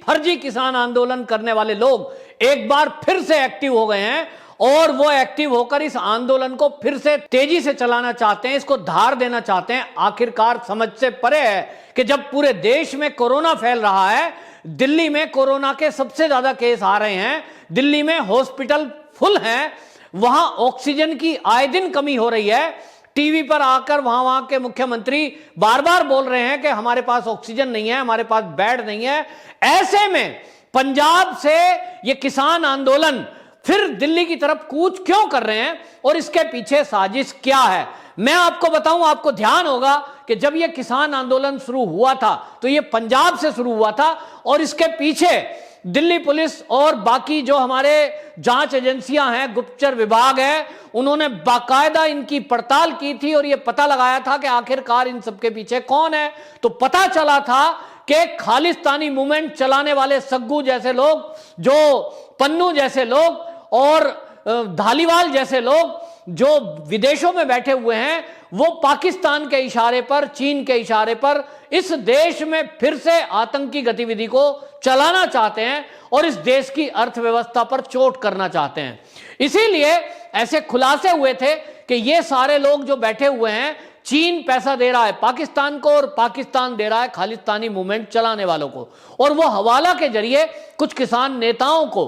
फर्जी किसान आंदोलन करने वाले लोग एक बार फिर से एक्टिव हो गए हैं और वो एक्टिव होकर इस आंदोलन को फिर से तेजी से चलाना चाहते हैं, इसको धार देना चाहते हैं। आखिरकार समझ से परे है कि जब पूरे देश में कोरोना फैल रहा है, दिल्ली में कोरोना के सबसे ज्यादा केस आ रहे हैं, दिल्ली में हॉस्पिटल फुल हैं, वहां ऑक्सीजन की आए दिन कमी हो रही है। टीवी पर आकर वहां के मुख्यमंत्री बार बार बोल रहे हैं कि हमारे पास ऑक्सीजन नहीं है, हमारे पास बेड नहीं है। ऐसे में पंजाब से ये किसान आंदोलन फिर दिल्ली की तरफ कूच क्यों कर रहे हैं और इसके पीछे साजिश क्या है, मैं आपको बताऊं। आपको ध्यान होगा कि जब यह किसान आंदोलन शुरू हुआ था तो यह पंजाब से शुरू हुआ था और इसके पीछे दिल्ली पुलिस और बाकी जो हमारे जांच एजेंसियां हैं, गुप्तचर विभाग है, उन्होंने बाकायदा इनकी पड़ताल की थी और यह पता लगाया था कि आखिरकार इन सबके पीछे कौन है। तो पता चला था कि खालिस्तानी मूवमेंट चलाने वाले सग्गू जैसे लोग, जो पन्नू जैसे लोग और धालीवाल जैसे लोग जो विदेशों में बैठे हुए हैं, वो पाकिस्तान के इशारे पर, चीन के इशारे पर इस देश में फिर से आतंकी गतिविधि को चलाना चाहते हैं और इस देश की अर्थव्यवस्था पर चोट करना चाहते हैं। इसीलिए ऐसे खुलासे हुए थे कि ये सारे लोग जो बैठे हुए हैं, चीन पैसा दे रहा है पाकिस्तान को और पाकिस्तान दे रहा है खालिस्तानी मूवमेंट चलाने वालों को, और वो हवाला के जरिए कुछ किसान नेताओं को,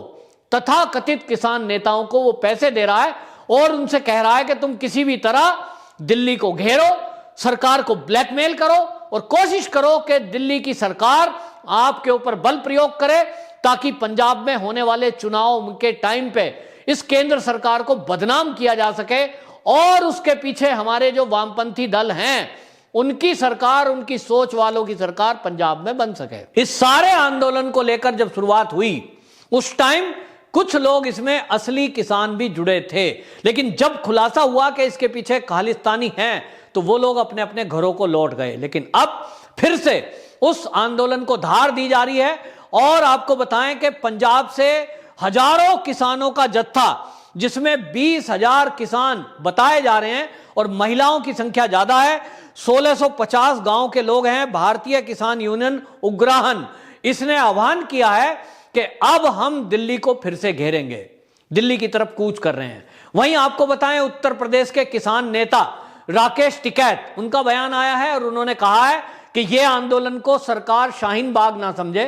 तथा कथित किसान नेताओं को वो पैसे दे रहा है और उनसे कह रहा है कि तुम किसी भी तरह दिल्ली को घेरो, सरकार को ब्लैकमेल करो और कोशिश करो कि दिल्ली की सरकार आपके ऊपर बल प्रयोग करे ताकि पंजाब में होने वाले चुनाव के टाइम पे इस केंद्र सरकार को बदनाम किया जा सके और उसके पीछे हमारे जो वामपंथी दल हैं उनकी सरकार, उनकी सोच वालों की सरकार पंजाब में बन सके। इस सारे आंदोलन को लेकर जब शुरुआत हुई उस टाइम कुछ लोग इसमें असली किसान भी जुड़े थे, लेकिन जब खुलासा हुआ कि इसके पीछे खालिस्तानी हैं तो वो लोग अपने अपने घरों को लौट गए। लेकिन अब फिर से उस आंदोलन को धार दी जा रही है और आपको बताएं कि पंजाब से हजारों किसानों का जत्था, जिसमें 20,000 किसान बताए जा रहे हैं और महिलाओं की संख्या ज्यादा है, 1650 गांव के लोग हैं। भारतीय किसान यूनियन उग्राहन, इसने आह्वान किया है कि अब हम दिल्ली को फिर से घेरेंगे, दिल्ली की तरफ कूच कर रहे हैं। वहीं आपको बताएं उत्तर प्रदेश के किसान नेता राकेश टिकैत, उनका बयान आया है और उन्होंने कहा है कि यह आंदोलन को सरकार शाहीन बाग ना समझे,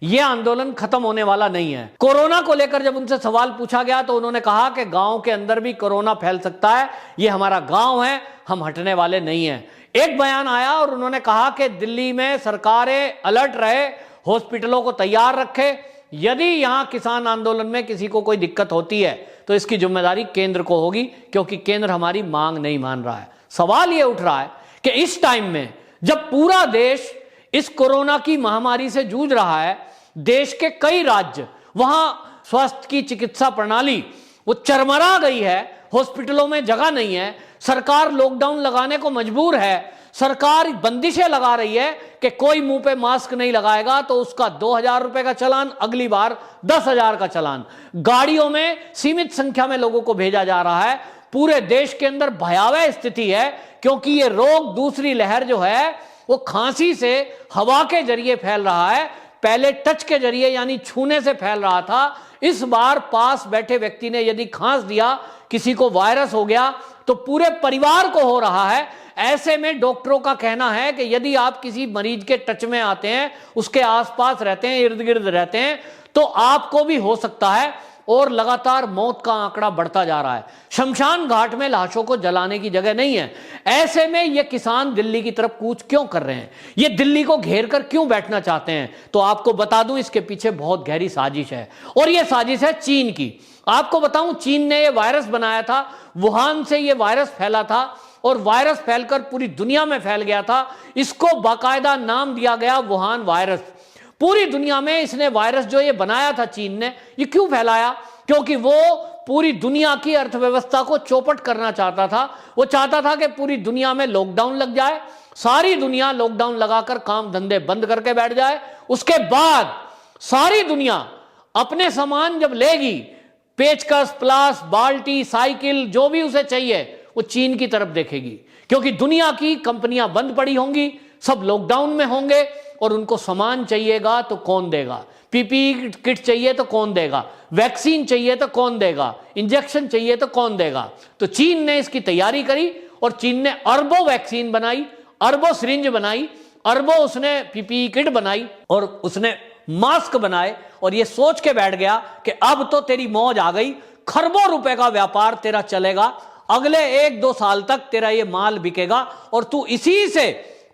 यह आंदोलन खत्म होने वाला नहीं है। कोरोना को लेकर जब उनसे सवाल पूछा गया तो उन्होंने कहा कि गांव के अंदर भी कोरोना फैल सकता है, यह हमारा गांव है, हम हटने वाले नहीं हैं। एक बयान आया और उन्होंने कहा कि दिल्ली में सरकारें अलर्ट रहे, हॉस्पिटलों को तैयार रखे, यदि यहां किसान आंदोलन में किसी को कोई दिक्कत होती है तो इसकी जिम्मेदारी केंद्र को होगी, क्योंकि केंद्र हमारी मांग नहीं मान रहा है। सवाल यह उठ रहा है कि इस टाइम में जब पूरा देश इस कोरोना की महामारी से जूझ रहा है, देश के कई राज्य, वहां स्वास्थ्य की चिकित्सा प्रणाली वो चरमरा गई है, हॉस्पिटलों में जगह नहीं है, सरकार लॉकडाउन लगाने को मजबूर है, सरकार बंदिशें लगा रही है कि कोई मुंह पे मास्क नहीं लगाएगा तो उसका 2,000 रुपए का चालान, अगली बार 10,000 का चालान। गाड़ियों में सीमित संख्या में लोगों को भेजा जा रहा है। पूरे देश के अंदर भयावह स्थिति है, क्योंकि ये रोग, दूसरी लहर जो है वो खांसी से हवा के जरिए फैल रहा है। पहले टच के जरिए यानी छूने से फैल रहा था, इस बार पास बैठे व्यक्ति ने यदि खांस दिया, किसी को वायरस हो गया तो पूरे परिवार को हो रहा है। ऐसे में डॉक्टरों का कहना है कि यदि आप किसी मरीज के टच में आते हैं, उसके आसपास रहते हैं, इर्द गिर्द रहते हैं, तो आपको भी हो सकता है और लगातार मौत का आंकड़ा बढ़ता जा रहा है। शमशान घाट में लाशों को जलाने की जगह नहीं है। ऐसे में ये किसान दिल्ली की तरफ कूच क्यों कर रहे हैं, ये दिल्ली को घेर कर क्यों बैठना चाहते हैं? तो आपको बता दूं, इसके पीछे बहुत गहरी साजिश है और यह साजिश है चीन की। आपको बताऊं, चीन ने यह वायरस बनाया था, वुहान से यह वायरस फैला था और वायरस फैलकर पूरी दुनिया में फैल गया था। इसको बाकायदा नाम दिया गया वुहान वायरस। पूरी दुनिया में इसने वायरस जो ये बनाया था चीन ने, ये क्यों फैलाया? क्योंकि वो पूरी दुनिया की अर्थव्यवस्था को चौपट करना चाहता था। वो चाहता था कि पूरी दुनिया में लॉकडाउन लग जाए, सारी दुनिया लॉकडाउन लगाकर काम धंधे बंद करके बैठ जाए। उसके बाद सारी दुनिया अपने सामान जब लेगी, पेचकस, प्लास, बाल्टी, साइकिल, जो भी उसे चाहिए, वो चीन की तरफ देखेगी, क्योंकि दुनिया की कंपनियां बंद पड़ी होंगी, सब लॉकडाउन में होंगे और उनको सामान चाहिएगा तो कौन देगा, पीपीई किट चाहिए तो कौन देगा, वैक्सीन चाहिए तो कौन देगा, इंजेक्शन चाहिए तो कौन देगा। तो चीन ने इसकी तैयारी करी और चीन ने अरबों वैक्सीन बनाई, अरबों सिरिंज बनाई, अरबों उसने पीपीई किट बनाई और उसने मास्क बनाए और ये सोच के बैठ गया कि अब तो तेरी मौज आ गई, खरबों रुपए का व्यापार तेरा चलेगा, अगले 1-2 साल तक तेरा ये माल बिकेगा और तू इसी से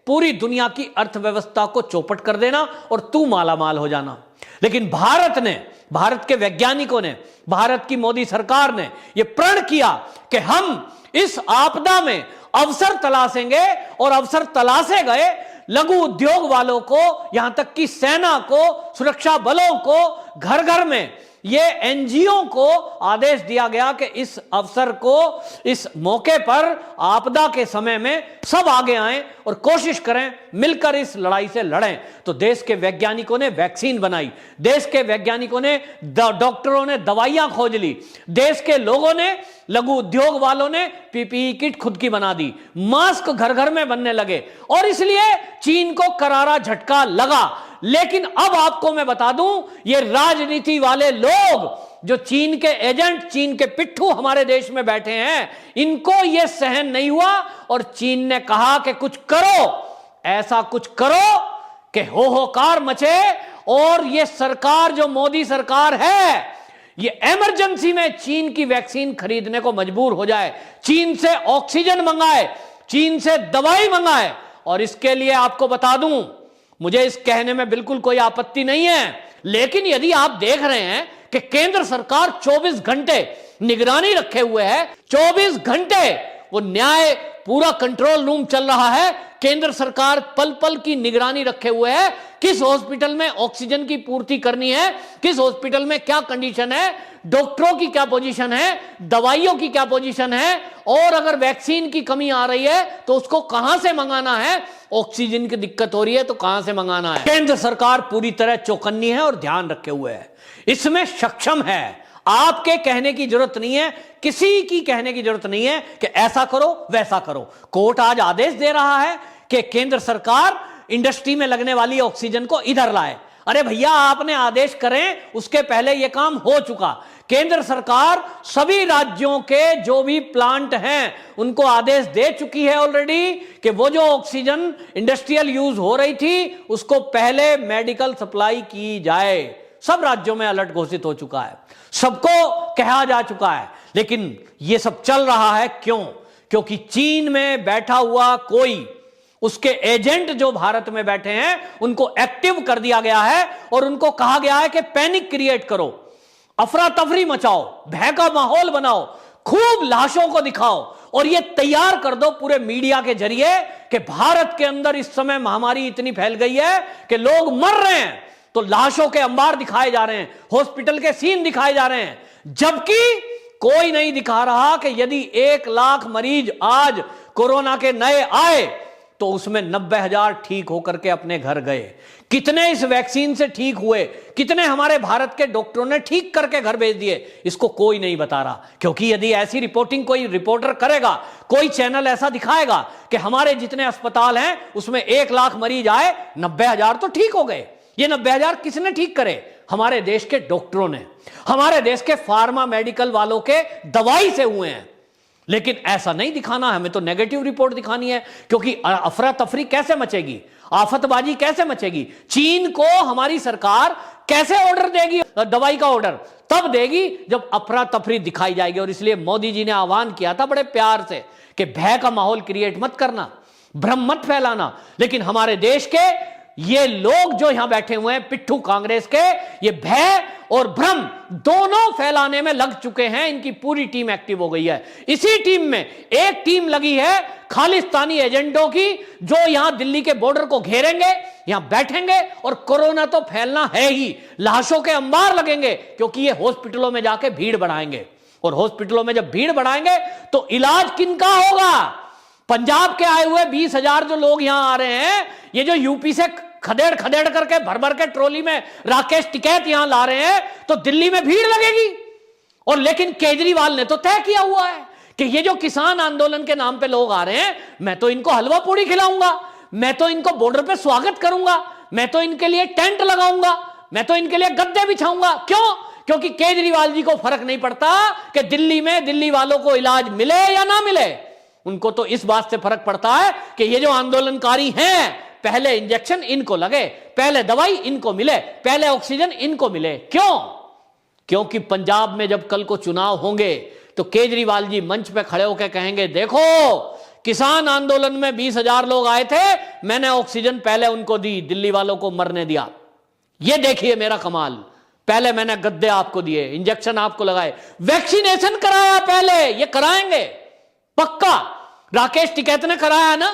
पूरी दुनिया की अर्थव्यवस्था को चौपट कर देना और तू माला माल हो जाना। लेकिन भारत ने, भारत के वैज्ञानिकों ने, भारत की मोदी सरकार ने यह प्रण किया कि हम इस आपदा में अवसर तलाशेंगे और अवसर तलाशे गए। लघु उद्योग वालों को, यहां तक कि सेना को, सुरक्षा बलों को, घर घर में ये एनजीओ को आदेश दिया गया कि इस अवसर को, इस मौके पर, आपदा के समय में सब आगे आएं और कोशिश करें मिलकर इस लड़ाई से लड़ें। तो देश के वैज्ञानिकों ने वैक्सीन बनाई, देश के वैज्ञानिकों ने, डॉक्टरों ने दवाइयां खोज ली, देश के लोगों ने, लघु उद्योग वालों ने पीपीई किट खुद की बना दी, मास्क घर घर में बनने लगे और इसलिए चीन को करारा झटका लगा। लेकिन अब आपको मैं बता दूं, ये राजनीति वाले लोग जो चीन के एजेंट, चीन के पिट्ठू हमारे देश में बैठे हैं, इनको यह सहन नहीं हुआ और चीन ने कहा कि कुछ करो, ऐसा कुछ करो कि होकार मचे और ये सरकार जो मोदी सरकार है ये इमरजेंसी में चीन की वैक्सीन खरीदने को मजबूर हो जाए, चीन से ऑक्सीजन मंगाए, चीन से दवाई मंगाए। और इसके लिए आपको बता दूं, मुझे इस कहने में बिल्कुल कोई आपत्ति नहीं है, लेकिन यदि आप देख रहे हैं कि केंद्र सरकार 24 घंटे निगरानी रखे हुए है, 24 घंटे वो न्याय पूरा कंट्रोल रूम चल रहा है, केंद्र सरकार पल पल की निगरानी रखे हुए है, किस हॉस्पिटल में ऑक्सीजन की पूर्ति करनी है, किस हॉस्पिटल में क्या कंडीशन है, डॉक्टरों की क्या पोजीशन है, दवाइयों की क्या पोजीशन है, और अगर वैक्सीन की कमी आ रही है तो उसको कहां से मंगाना है, ऑक्सीजन की दिक्कत हो रही है तो कहां से मंगाना है। केंद्र सरकार पूरी तरह चौकन्नी है और ध्यान रखे हुए है, इसमें सक्षम है। आपके कहने की जरूरत नहीं है, किसी की कहने की जरूरत नहीं है कि ऐसा करो वैसा करो। कोर्ट आज आदेश दे रहा है कि केंद्र सरकार इंडस्ट्री में लगने वाली ऑक्सीजन को इधर लाए। अरे भैया, आपने आदेश करें उसके पहले यह काम हो चुका। केंद्र सरकार सभी राज्यों के जो भी प्लांट हैं उनको आदेश दे चुकी है ऑलरेडी कि वो जो ऑक्सीजन इंडस्ट्रियल यूज हो रही थी उसको पहले मेडिकल सप्लाई की जाए। सब राज्यों में अलर्ट घोषित हो चुका है, सबको कहा जा चुका है। लेकिन यह सब चल रहा है क्यों? क्योंकि चीन में बैठा हुआ कोई, उसके एजेंट जो भारत में बैठे हैं उनको एक्टिव कर दिया गया है और उनको कहा गया है कि पैनिक क्रिएट करो, अफरा तफरी मचाओ, भय का माहौल बनाओ, खूब लाशों को दिखाओ और यह तैयार कर दो पूरे मीडिया के जरिए कि भारत के अंदर इस समय महामारी इतनी फैल गई है कि लोग मर रहे हैं, तो लाशों के अंबार दिखाए जा रहे हैं, हॉस्पिटल के सीन दिखाए जा रहे हैं, जबकि कोई नहीं दिखा रहा कि यदि 1 लाख मरीज आज कोरोना के नए आए तो उसमें 90,000 ठीक होकर के अपने घर गए। कितने इस वैक्सीन से ठीक हुए, कितने हमारे भारत के डॉक्टरों ने ठीक करके घर भेज दिए, इसको कोई नहीं बता रहा। क्योंकि यदि ऐसी रिपोर्टिंग कोई रिपोर्टर करेगा, कोई चैनल ऐसा दिखाएगा कि हमारे जितने अस्पताल हैं उसमें 1 लाख मरीज आए, 90,000 तो ठीक हो गए, ये 90,000 किसने ठीक करे? हमारे देश के डॉक्टरों ने, हमारे देश के फार्मा मेडिकल वालों के दवाई से हुए हैं। लेकिन ऐसा नहीं दिखाना, हमें तो नेगेटिव रिपोर्ट दिखानी है, क्योंकि अफरा तफरी कैसे मचेगी, आफतबाजी कैसे मचेगी? चीन को हमारी सरकार कैसे ऑर्डर देगी? दवाई का ऑर्डर तब देगी जब अफरा तफरी दिखाई जाएगी। और इसलिए मोदी जी ने आह्वान किया था बड़े प्यार से कि भय का माहौल क्रिएट मत करना, भ्रम मत फैलाना। लेकिन हमारे देश के ये लोग जो यहां बैठे हुए हैं, पिट्ठू कांग्रेस के, ये भय और भ्रम दोनों फैलाने में लग चुके हैं। इनकी पूरी टीम एक्टिव हो गई है। इसी टीम में एक टीम लगी है खालिस्तानी एजेंटों की, जो यहां दिल्ली के बॉर्डर को घेरेंगे, यहां बैठेंगे और कोरोना तो फैलना है ही, लाशों के अंबार लगेंगे, क्योंकि ये हॉस्पिटलों में जाके भीड़ बढ़ाएंगे। और हॉस्पिटलों में जब भीड़ बढ़ाएंगे तो इलाज किनका होगा? पंजाब के आए हुए 20,000 जो लोग यहां आ रहे हैं, ये जो यूपी से खदेड़ खदेड़ करके भर भर के ट्रॉली में राकेश टिकैत यहां ला रहे हैं, तो दिल्ली में भीड़ लगेगी। और लेकिन केजरीवाल ने तो तय किया हुआ है कि ये जो किसान आंदोलन के नाम पे लोग आ रहे हैं, मैं तो इनको हलवा पूड़ी खिलाऊंगा, मैं तो इनको बॉर्डर पे स्वागत करूंगा, मैं तो इनके लिए टेंट लगाऊंगा, मैं तो इनके लिए गद्दे बिछाऊंगा। क्यों? क्योंकि केजरीवाल जी को फर्क नहीं पड़ता कि दिल्ली में दिल्ली वालों को इलाज मिले या ना मिले। उनको तो इस बात से फर्क पड़ता है कि ये जो आंदोलनकारी हैं, पहले इंजेक्शन इनको लगे, पहले दवाई इनको मिले, पहले ऑक्सीजन इनको मिले। क्यों? क्योंकि पंजाब में जब कल को चुनाव होंगे तो केजरीवाल जी मंच पे खड़े होकर कहेंगे, देखो किसान आंदोलन में 20,000 लोग आए थे, मैंने ऑक्सीजन पहले उनको दी, दिल्ली वालों को मरने दिया। ये देखिए मेरा कमाल, पहले मैंने गद्दे आपको दिए, इंजेक्शन आपको लगाए, वैक्सीनेशन कराया पहले, ये कराएंगे पक्का। राकेश टिकैत ने कराया ना?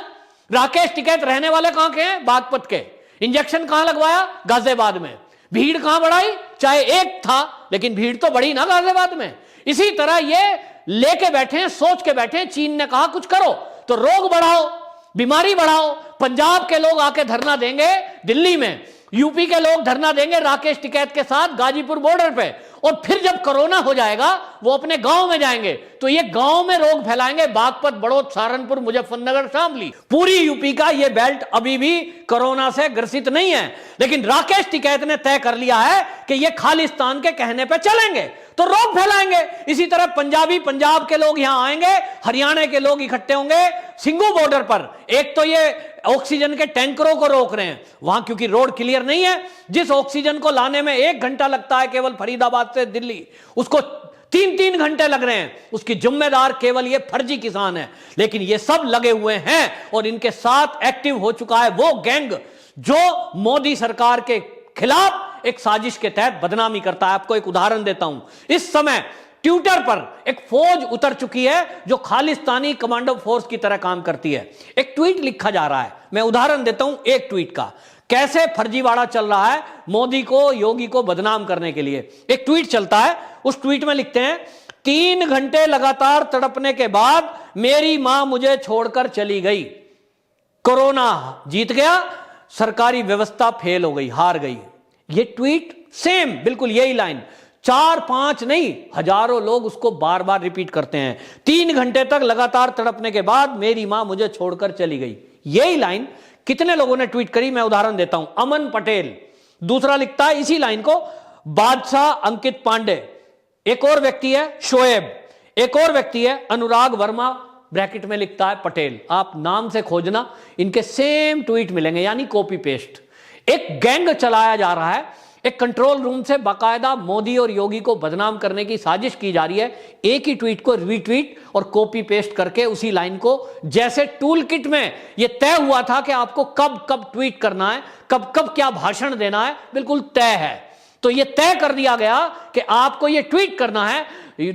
राकेश टिकैत रहने वाले कहां के हैं? बागपत के। इंजेक्शन कहां लगवाया? गाजियाबाद में। भीड़ कहां बढ़ाई? चाहे एक था लेकिन भीड़ तो बढ़ी ना गाजियाबाद में। इसी तरह ये लेके बैठे हैं, सोच के बैठे हैं, चीन ने कहा कुछ करो तो रोग बढ़ाओ, बीमारी बढ़ाओ। पंजाब के लोग आके धरना देंगे दिल्ली में, यूपी के लोग धरना देंगे राकेश टिकैत के साथ गाजीपुर बॉर्डर पे, और फिर जब कोरोना हो जाएगा वो अपने गांव में जाएंगे तो ये गांव में रोग फैलाएंगे। बागपत, बड़ौद, सहारनपुर, मुजफ्फरनगर, शामली, पूरी यूपी का ये बेल्ट अभी भी कोरोना से ग्रसित नहीं है। लेकिन राकेश टिकैत ने तय कर लिया है कि ये खालिस्तान के कहने पे चलेंगे तो रोग फैलाएंगे। इसी तरह पंजाब के लोग यहां आएंगे, हरियाणा के लोग इकट्ठे होंगे सिंघू बॉर्डर पर। एक तो ये ऑक्सीजन के टैंकरों को रोक रहे हैं वहां, क्योंकि रोड क्लियर नहीं है। जिस ऑक्सीजन को लाने में 1 घंटा लगता है केवल फरीदाबाद से दिल्ली, उसको 3-3 घंटे लग रहे हैं। उसकी जिम्मेदार केवल ये फर्जी किसान है। लेकिन ये सब लगे हुए हैं और इनके साथ एक्टिव हो चुका है वो गैंग जो मोदी सरकार के खिलाफ एक साजिश के तहत बदनामी करता है। आपको एक उदाहरण देता हूं, इस समय ट्विटर पर एक फौज उतर चुकी है जो खालिस्तानी कमांडो फोर्स की तरह काम करती है। एक ट्वीट लिखा जा रहा है, मैं उदाहरण देता हूं एक ट्वीट का, कैसे फर्जीवाड़ा चल रहा है मोदी को, योगी को बदनाम करने के लिए। एक ट्वीट चलता है, उस ट्वीट में लिखते हैं, 3 घंटे लगातार तड़पने के बाद मेरी मां मुझे छोड़कर चली गई, कोरोना जीत गया, सरकारी व्यवस्था फेल हो गई, हार गई। ये ट्वीट सेम, बिल्कुल यही लाइन 4-5 नहीं, हजारों लोग उसको बार बार रिपीट करते हैं। 3 घंटे तक लगातार तड़पने के बाद मेरी मां मुझे छोड़कर चली गई। यही लाइन कितने लोगों ने ट्वीट करी, मैं उदाहरण देता हूं। अमन पटेल दूसरा लिखता है इसी लाइन को, बादशाह अंकित पांडे, एक और व्यक्ति है शोएब, एक और व्यक्ति है अनुराग वर्मा, ब्रैकेट में लिखता है पटेल। आप नाम से खोजना, इनके सेम ट्वीट मिलेंगे, यानी कॉपी पेस्ट। एक गैंग चलाया जा रहा है, एक कंट्रोल रूम से बाकायदा मोदी और योगी को बदनाम करने की साजिश की जा रही है। एक ही ट्वीट को रीट्वीट और कॉपी पेस्ट करके उसी लाइन को, जैसे टूल किट में यह तय हुआ था कि आपको कब कब ट्वीट करना है, कब कब क्या भाषण देना है, बिल्कुल तय है। तो यह तय कर दिया गया कि आपको यह ट्वीट करना है।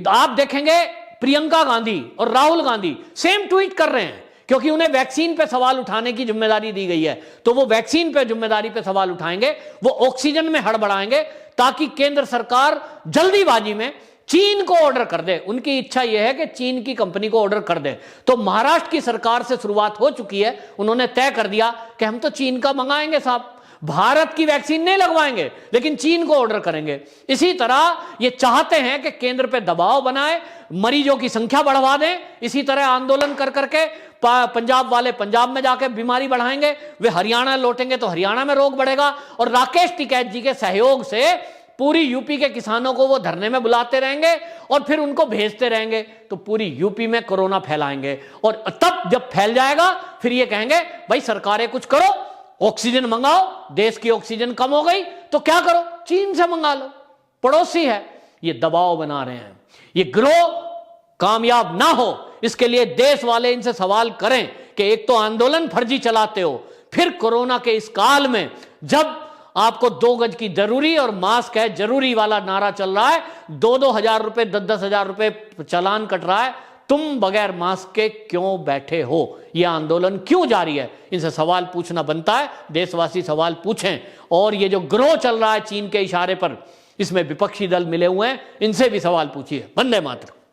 आप देखेंगे प्रियंका गांधी और राहुल गांधी सेम ट्वीट कर रहे हैं, क्योंकि उन्हें वैक्सीन पे सवाल उठाने की जिम्मेदारी दी गई है। तो वो वैक्सीन पे जिम्मेदारी पे सवाल उठाएंगे, वो ऑक्सीजन में हड़बड़ाएंगे ताकि केंद्र सरकार जल्दीबाजी में चीन को ऑर्डर कर दे। उनकी इच्छा यह है कि चीन की कंपनी को ऑर्डर कर दे। तो महाराष्ट्र की सरकार से शुरुआत हो चुकी है, उन्होंने तय कर दिया कि हम तो चीन का मंगाएंगे साहब, भारत की वैक्सीन नहीं लगवाएंगे लेकिन चीन को ऑर्डर करेंगे। इसी तरह ये चाहते हैं कि केंद्र पे दबाव बनाए, मरीजों की संख्या बढ़वा दें। इसी तरह आंदोलन कर करके पंजाब वाले पंजाब में जाकर बीमारी बढ़ाएंगे, वे हरियाणा लौटेंगे तो हरियाणा में रोग बढ़ेगा, और राकेश टिकैत जी के सहयोग से पूरी यूपी के किसानों को वो धरने में बुलाते रहेंगे और फिर उनको भेजते रहेंगे, तो पूरी यूपी में कोरोना फैलाएंगे। और तब जब फैल जाएगा फिर ये कहेंगे भाई सरकारें कुछ करो, ऑक्सीजन मंगाओ, देश की ऑक्सीजन कम हो गई तो क्या करो, चीन से मंगा लो, पड़ोसी है। ये दबाव बना रहे हैं। ये गिरोह कामयाब ना हो इसके लिए देश वाले इनसे सवाल करें कि एक तो आंदोलन फर्जी चलाते हो, फिर कोरोना के इस काल में जब आपको 2 गज की जरूरी और मास्क है जरूरी वाला नारा चल रहा है, 2-2 हजार रुपए 10-10 हजार रुपए चालान कट रहा है, तुम बगैर मास्क के क्यों बैठे हो, यह आंदोलन क्यों जारी है? इनसे सवाल पूछना बनता है। देशवासी सवाल पूछें। और ये जो गिरोह चल रहा है चीन के इशारे पर, इसमें विपक्षी दल मिले हुए हैं, इनसे भी सवाल पूछिए। वंदे मातरम।